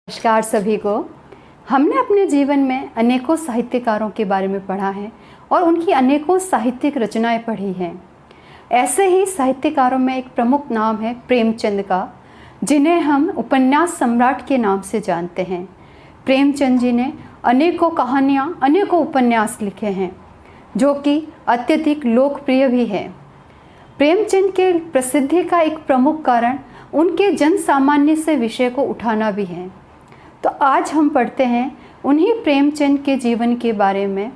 नमस्कार सभी को। हमने अपने जीवन में अनेकों साहित्यकारों के बारे में पढ़ा है और उनकी अनेकों साहित्यिक रचनाएं पढ़ी हैं। ऐसे ही साहित्यकारों में एक प्रमुख नाम है प्रेमचंद का, जिन्हें हम उपन्यास सम्राट के नाम से जानते हैं। प्रेमचंद जी ने अनेकों कहानियाँ, अनेकों उपन्यास लिखे हैं जो कि अत्यधिक लोकप्रिय भी हैं। प्रेमचंद के प्रसिद्धि का एक प्रमुख कारण उनके जन सामान्य से विषय को उठाना भी है। तो आज हम पढ़ते हैं उन्हीं प्रेमचंद के जीवन के बारे में,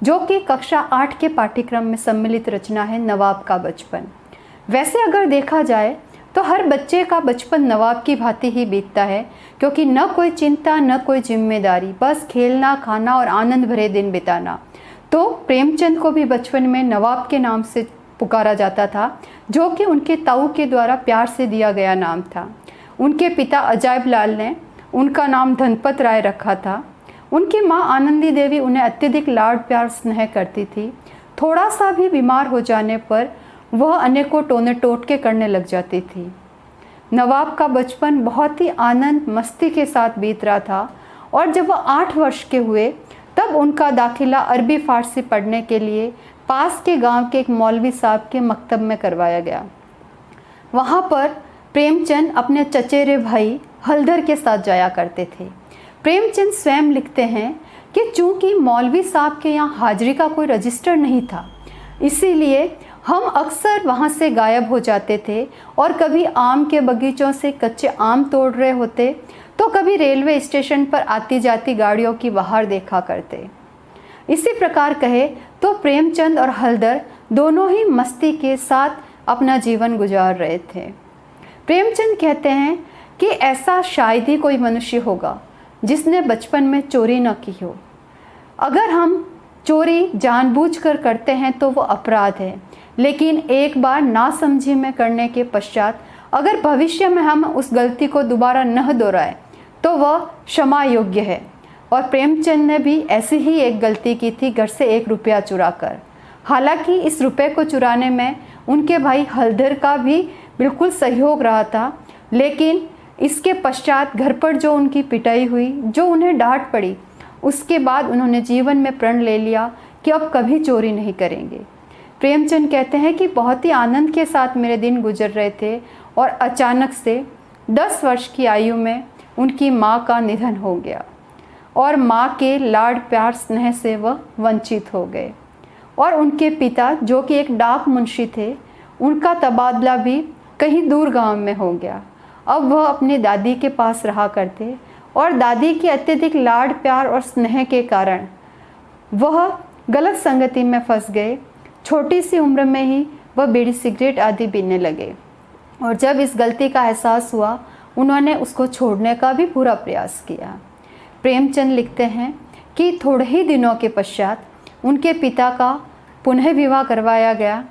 जो कि कक्षा 8 के पाठ्यक्रम में सम्मिलित रचना है नवाब का बचपन। वैसे अगर देखा जाए तो हर बच्चे का बचपन नवाब की भांति ही बीतता है, क्योंकि न कोई चिंता न कोई जिम्मेदारी, बस खेलना, खाना और आनंद भरे दिन बिताना। तो प्रेमचंद को भी बचपन में नवाब के नाम से पुकारा जाता था, जो कि उनके ताऊ के द्वारा प्यार से दिया गया नाम था। उनके पिता अजायब लाल ने उनका नाम धनपत राय रखा था। उनकी माँ आनंदी देवी उन्हें अत्यधिक लाड प्यार स्नेह करती थी। थोड़ा सा भी बीमार हो जाने पर वह अनेकों टोने टोटके करने लग जाती थी। नवाब का बचपन बहुत ही आनंद मस्ती के साथ बीत रहा था और जब वह 8 वर्ष के हुए तब उनका दाखिला अरबी फारसी पढ़ने के लिए पास के गांव के एक मौलवी साहब के मकतब में करवाया गया। वहां पर प्रेमचंद अपने चचेरे भाई हलधर के साथ जाया करते थे। प्रेमचंद स्वयं लिखते हैं कि चूंकि मौलवी साहब के यहाँ हाजिरी का कोई रजिस्टर नहीं था, इसीलिए हम अक्सर वहाँ से गायब हो जाते थे और कभी आम के बगीचों से कच्चे आम तोड़ रहे होते तो कभी रेलवे स्टेशन पर आती जाती गाड़ियों की बहार देखा करते। इसी प्रकार कहे तो प्रेमचंद और हलधर दोनों ही मस्ती के साथ अपना जीवन गुजार रहे थे। प्रेमचंद कहते हैं कि ऐसा शायद ही कोई मनुष्य होगा जिसने बचपन में चोरी न की हो। अगर हम चोरी जानबूझकर करते हैं तो वो अपराध है, लेकिन एक बार नासमझी में करने के पश्चात अगर भविष्य में हम उस गलती को दोबारा न दोहराए तो वह क्षमा योग्य है। और प्रेमचंद ने भी ऐसी ही एक गलती की थी, घर से 1 रुपया चुरा कर। हालांकि इस रुपये को चुराने में उनके भाई हलधर का भी बिल्कुल सहयोग रहा था, लेकिन इसके पश्चात घर पर जो उनकी पिटाई हुई, जो उन्हें डांट पड़ी, उसके बाद उन्होंने जीवन में प्रण ले लिया कि अब कभी चोरी नहीं करेंगे। प्रेमचंद कहते हैं कि बहुत ही आनंद के साथ मेरे दिन गुजर रहे थे और अचानक से 10 वर्ष की आयु में उनकी माँ का निधन हो गया और माँ के लाड प्यार स्नेह से वह वंचित हो गए। और उनके पिता, जो कि एक डाक मुंशी थे, उनका तबादला भी कहीं दूर गांव में हो गया। अब वह अपनी दादी के पास रहा करते और दादी की अत्यधिक लाड प्यार और स्नेह के कारण वह गलत संगति में फंस गए। छोटी सी उम्र में ही वह बीड़ी सिगरेट आदि पीने लगे और जब इस गलती का एहसास हुआ, उन्होंने उसको छोड़ने का भी पूरा प्रयास किया। प्रेमचंद लिखते हैं कि थोड़े ही दिनों के पश्चात उनके पिता का पुनः विवाह करवाया गया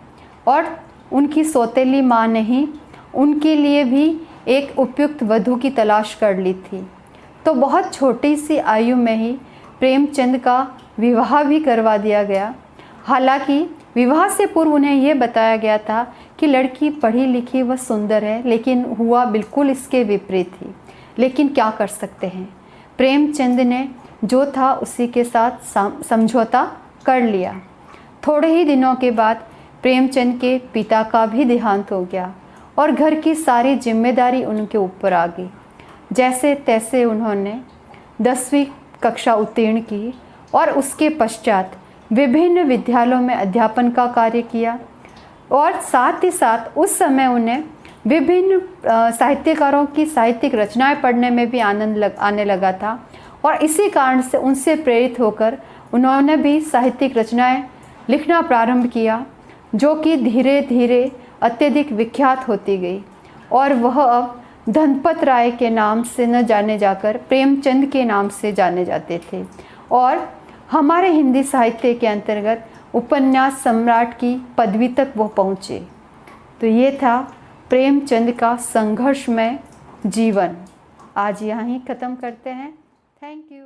और उनकी सौतेली माँ ने ही उनके लिए भी एक उपयुक्त वधू की तलाश कर ली थी। तो बहुत छोटी सी आयु में ही प्रेमचंद का विवाह भी करवा दिया गया। हालांकि विवाह से पूर्व उन्हें यह बताया गया था कि लड़की पढ़ी लिखी व सुंदर है, लेकिन हुआ बिल्कुल इसके विपरीत ही। लेकिन क्या कर सकते हैं, प्रेमचंद ने जो था उसी के साथ समझौता कर लिया। थोड़े ही दिनों के बाद प्रेमचंद के पिता का भी देहांत हो गया और घर की सारी जिम्मेदारी उनके ऊपर आ गई। जैसे तैसे उन्होंने 10वीं कक्षा उत्तीर्ण की और उसके पश्चात विभिन्न विद्यालयों में अध्यापन का कार्य किया और साथ ही साथ उस समय उन्हें विभिन्न साहित्यकारों की साहित्यिक रचनाएं पढ़ने में भी आनंद आने लगा था और इसी कारण से उनसे प्रेरित होकर उन्होंने भी साहित्यिक रचनाएं लिखना प्रारंभ किया, जो कि धीरे धीरे अत्यधिक विख्यात होती गई और वह अब धनपत राय के नाम से न जाने जाकर प्रेमचंद के नाम से जाने जाते थे और हमारे हिंदी साहित्य के अंतर्गत उपन्यास सम्राट की पदवी तक वो पहुँचे। तो ये था प्रेमचंद का संघर्षमय जीवन। आज यहाँ ही ख़त्म करते हैं। Thank you.